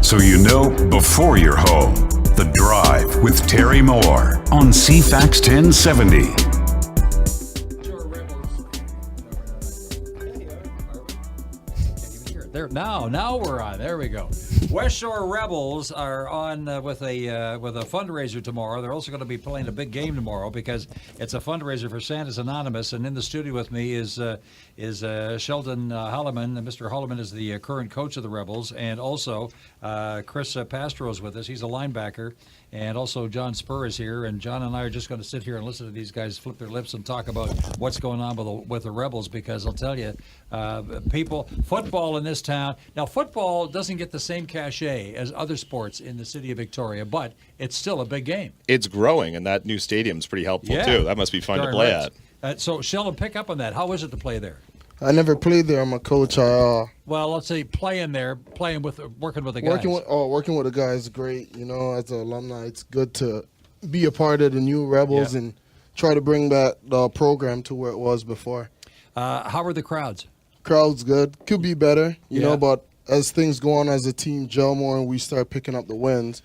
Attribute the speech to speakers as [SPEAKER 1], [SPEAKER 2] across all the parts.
[SPEAKER 1] so you know before you're home. The Drive with Terry Moore on cfax1070.
[SPEAKER 2] Now we're on. There we go. Westshore Rebels are on with a fundraiser tomorrow. They're also going to be playing a big game tomorrow because it's a fundraiser for Santa's Anonymous. And in the studio with me is Sheldon Haliman. Mr. Haliman is the current coach of the Rebels, and also Chris Pastro is with us. He's a linebacker, and also John Spur is here. And John and I are just going to sit here and listen to these guys flip their lips and talk about what's going on with the Rebels, because I'll tell you, football in this town. Now, football doesn't get the same cachet as other sports in the city of Victoria, but it's still a big game.
[SPEAKER 3] It's growing, and that new stadium's pretty helpful, too. That must be fun to play at.
[SPEAKER 2] So, Sheldon, pick up on that. How is it to play there?
[SPEAKER 4] I never played there. I'm a coach.
[SPEAKER 2] Well, let's say working with the guys.
[SPEAKER 4] Working with the guys is great. You know, as an alumni, it's good to be a part of the new Rebels and try to bring back the program to where it was before.
[SPEAKER 2] How are the crowds?
[SPEAKER 4] Crowd's good. Could be better, you know, but as things go on as a team gel more and we start picking up the wins,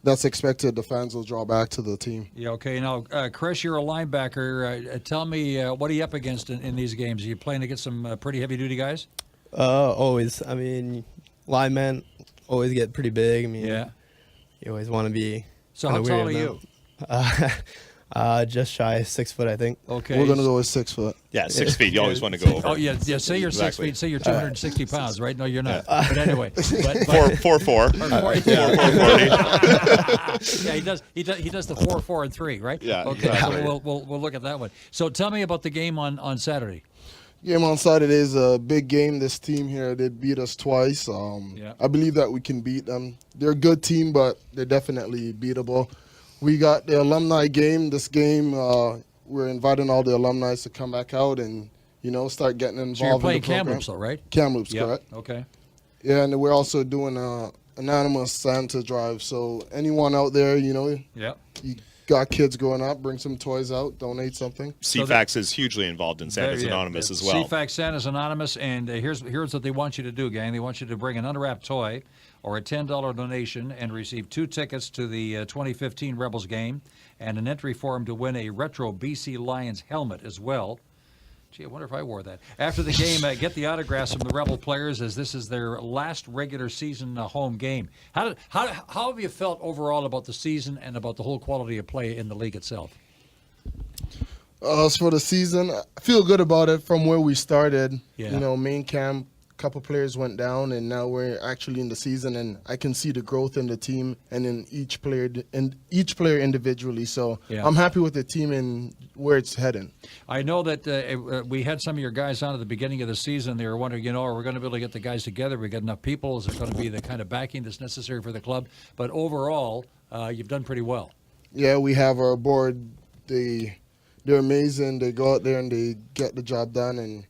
[SPEAKER 4] that's expected. The fans will draw back to the team.
[SPEAKER 2] Yeah, okay. Now, Chris, you're a linebacker. Tell me, what are you up against in these games? Are you playing against some pretty heavy-duty guys?
[SPEAKER 5] Always. I mean, linemen always get pretty big. I mean, you always want to be.
[SPEAKER 2] So how tall are you?
[SPEAKER 5] Just shy of 6 foot, I think.
[SPEAKER 2] Okay.
[SPEAKER 4] We're going to go with 6 foot.
[SPEAKER 3] Yeah, 6 feet. You always want to go over.
[SPEAKER 2] Oh, yeah. Say you're 6 feet. Say you're 260 pounds, right? No, you're not. But anyway.
[SPEAKER 3] 4'4".
[SPEAKER 2] Yeah, he does the 4, 4, and 3, right?
[SPEAKER 3] Yeah.
[SPEAKER 2] Okay,
[SPEAKER 3] exactly.
[SPEAKER 2] so we'll look at that one. So tell me about the game on Saturday.
[SPEAKER 4] Game on Saturday is a big game. This team here, they beat us twice. I believe that we can beat them. They're a good team, but they're definitely beatable. We got the alumni game. This game, we're inviting all the alumni to come back out and, you know, start getting involved
[SPEAKER 2] So you're playing
[SPEAKER 4] in the program.
[SPEAKER 2] Kamloops, though, right?
[SPEAKER 4] Kamloops, correct.
[SPEAKER 2] Okay.
[SPEAKER 4] Yeah, and we're also doing an anonymous Santa drive. So anyone out there, you know, you got kids growing up, bring some toys out, donate something.
[SPEAKER 3] CFAX is hugely involved in Santa's Anonymous as well.
[SPEAKER 2] CFAX Santa's Anonymous, and here's what they want you to do, gang. They want you to bring an unwrapped toy or a $10 donation and receive 2 tickets to the 2015 Rebels game and an entry form to win a retro BC Lions helmet as well. Gee, I wonder if I wore that. After the game, get the autographs from the Rebel players, as this is their last regular season home game. How have you felt overall about the season and about the whole quality of play in the league itself?
[SPEAKER 4] As for the season, I feel good about it from where we started.
[SPEAKER 2] Yeah.
[SPEAKER 4] You know, main camp, a couple players went down, and now we're actually in the season, and I can see the growth in the team and in each player individually. So I'm happy with the team and where it's heading.
[SPEAKER 2] I know that we had some of your guys on at the beginning of the season. They were wondering, you know, are we going to be able to get the guys together? We got enough people? Is it going to be the kind of backing that's necessary for the club? But overall, you've done pretty well.
[SPEAKER 4] Yeah, we have our board. They're amazing. They go out there and they get the job done. And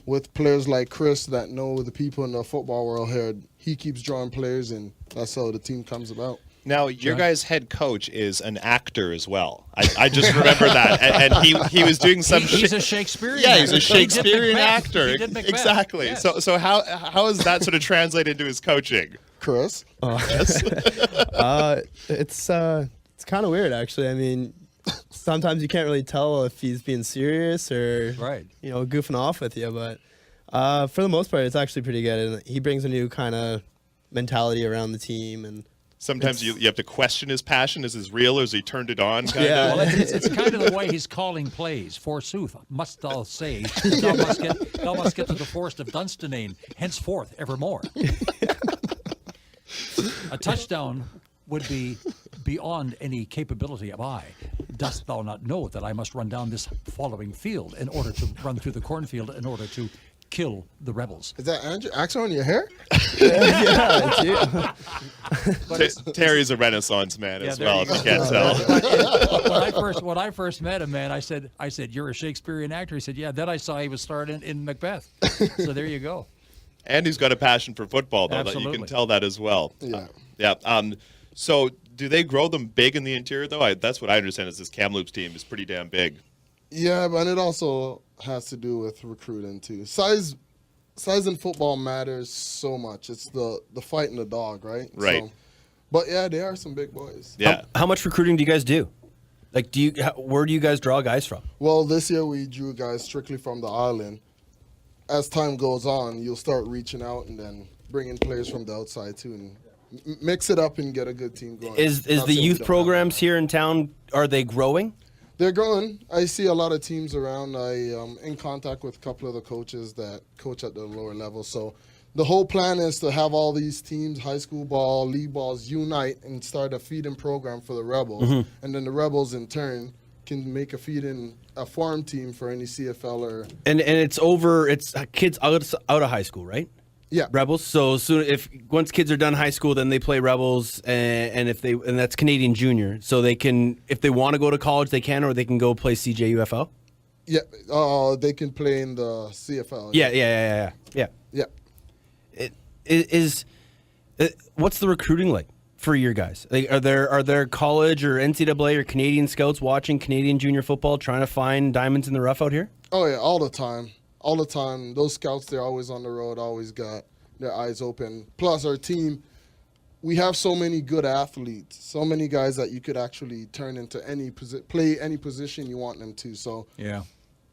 [SPEAKER 4] with players like Chris that know the people in the football world here, he keeps drawing players, and that's how the team comes about.
[SPEAKER 3] Now, your guys' head coach is an actor as well. I just remember that. And he was doing some
[SPEAKER 2] He's a Shakespearean
[SPEAKER 3] actor. Yeah, he's a
[SPEAKER 2] actor.
[SPEAKER 3] Shakespearean actor.
[SPEAKER 2] He did Macbeth.
[SPEAKER 3] Exactly.
[SPEAKER 2] Yes.
[SPEAKER 3] So how is that sort of translated into his coaching?
[SPEAKER 4] Chris?
[SPEAKER 5] It's kind of weird, actually. I mean, sometimes you can't really tell if he's being serious or you know, goofing off with you, but for the most part it's actually pretty good, and he brings a new kind of mentality around the team. And
[SPEAKER 3] sometimes you have to question his passion. Is this real, or has he turned it on?
[SPEAKER 2] Well, it's kind of the way he's calling plays. Forsooth, must thou say, thou must get to the forest of Dunstanane, henceforth evermore. A touchdown would be beyond any capability of I. Dost thou not know that I must run down this following field in order to run through the cornfield in order to kill the rebels?
[SPEAKER 4] Is that Andrew Axel on your hair?
[SPEAKER 5] Yeah, it's you.
[SPEAKER 3] Terry's a Renaissance man as well, if you can't tell.
[SPEAKER 2] When I first met him, man, I said, you're a Shakespearean actor. He said, yeah. Then I saw he was starred in Macbeth. So there you go.
[SPEAKER 3] And he's got a passion for football, though.
[SPEAKER 2] Absolutely.
[SPEAKER 3] That you can tell that as well.
[SPEAKER 4] Yeah.
[SPEAKER 3] So do they grow them big in the interior, though? That's what I understand is this Kamloops team is pretty damn big.
[SPEAKER 4] Yeah, but it also has to do with recruiting, too. Size size in football matters so much. It's the fight and the dog, right?
[SPEAKER 3] Right.
[SPEAKER 4] So, but yeah, they are some big boys.
[SPEAKER 3] Yeah.
[SPEAKER 6] How much recruiting do you guys do? Like, where do you guys draw guys from?
[SPEAKER 4] Well, this year we drew guys strictly from the island. As time goes on, you'll start reaching out and then bringing players from the outside too, and mix it up and get a good team going.
[SPEAKER 6] Is the youth programs here in town, are they growing?
[SPEAKER 4] They're growing. I see a lot of teams around. I am in contact with a couple of the coaches that coach at the lower level. So the whole plan is to have all these teams, high school ball, league balls, unite and start a feeding program for the Rebels. Mm-hmm. And then the Rebels in turn can make a farm team for any CFL or.
[SPEAKER 6] And it's kids out of high school, right?
[SPEAKER 4] Yeah.
[SPEAKER 6] Rebels. So once kids are done high school, then they play Rebels, and that's Canadian Junior. So they can, if they want to go to college, they can, or they can go play CJUFL.
[SPEAKER 4] Yeah. They can play in the CFL.
[SPEAKER 6] Yeah. What's the recruiting like for your guys? Like, are there college or NCAA or Canadian scouts watching Canadian junior football, trying to find diamonds in the rough out here?
[SPEAKER 4] Oh yeah, all the time. All the time. Those scouts, they're always on the road, always got their eyes open. Plus, our team, we have so many good athletes, so many guys that you could actually turn into play any position you want them to. So,
[SPEAKER 2] yeah,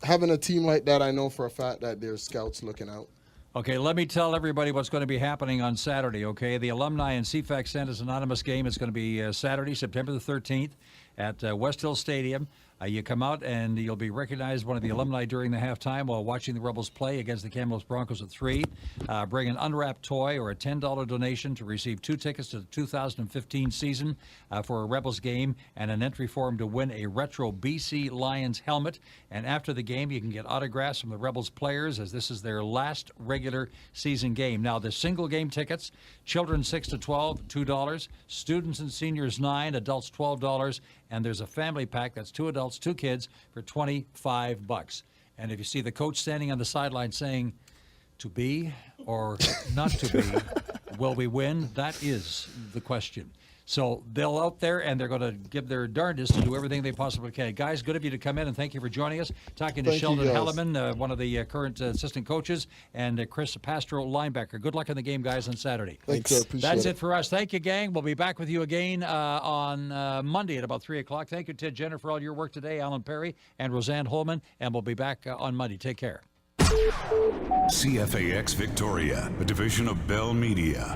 [SPEAKER 4] having a team like that, I know for a fact that there's scouts looking out.
[SPEAKER 2] Okay, let me tell everybody what's going to be happening on Saturday, okay? The Alumni and cfax1070 Anonymous game is going to be Saturday, September the 13th at West Hill Stadium. You come out and you'll be recognized one of the alumni during the halftime while watching the Rebels play against the Kamloops Broncos at 3. Bring an unwrapped toy or a $10 donation to receive 2 tickets to the 2015 season for a Rebels game and an entry form to win a retro BC Lions helmet. And after the game, you can get autographs from the Rebels players as this is their last regular season game. Now, the single game tickets, children 6 to 12, $2. Students and seniors, $9. Adults, $12. And there's a family pack that's 2 adults, 2 kids for $25. And if you see the coach standing on the sideline saying, to be or not to be, will we win? That is the question. So they'll out there and they're going to give their darndest to do everything they possibly can. Guys, good of you to come in and thank you for joining us. Talking to Sheldon Haliman, one of the current assistant coaches, and Chris Pastro, linebacker. Good luck in the game, guys, on Saturday.
[SPEAKER 4] Thanks.
[SPEAKER 2] That's it for us. Thank you, gang. We'll be back with you again on Monday at about 3 o'clock. Thank you, Ted Jenner, for all your work today, Alan Perry and Roseanne Holman, and we'll be back on Monday. Take care.
[SPEAKER 1] CFAX Victoria, a division of Bell Media.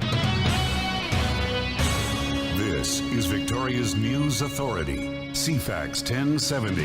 [SPEAKER 1] This is Victoria's News Authority, CFAX 1070.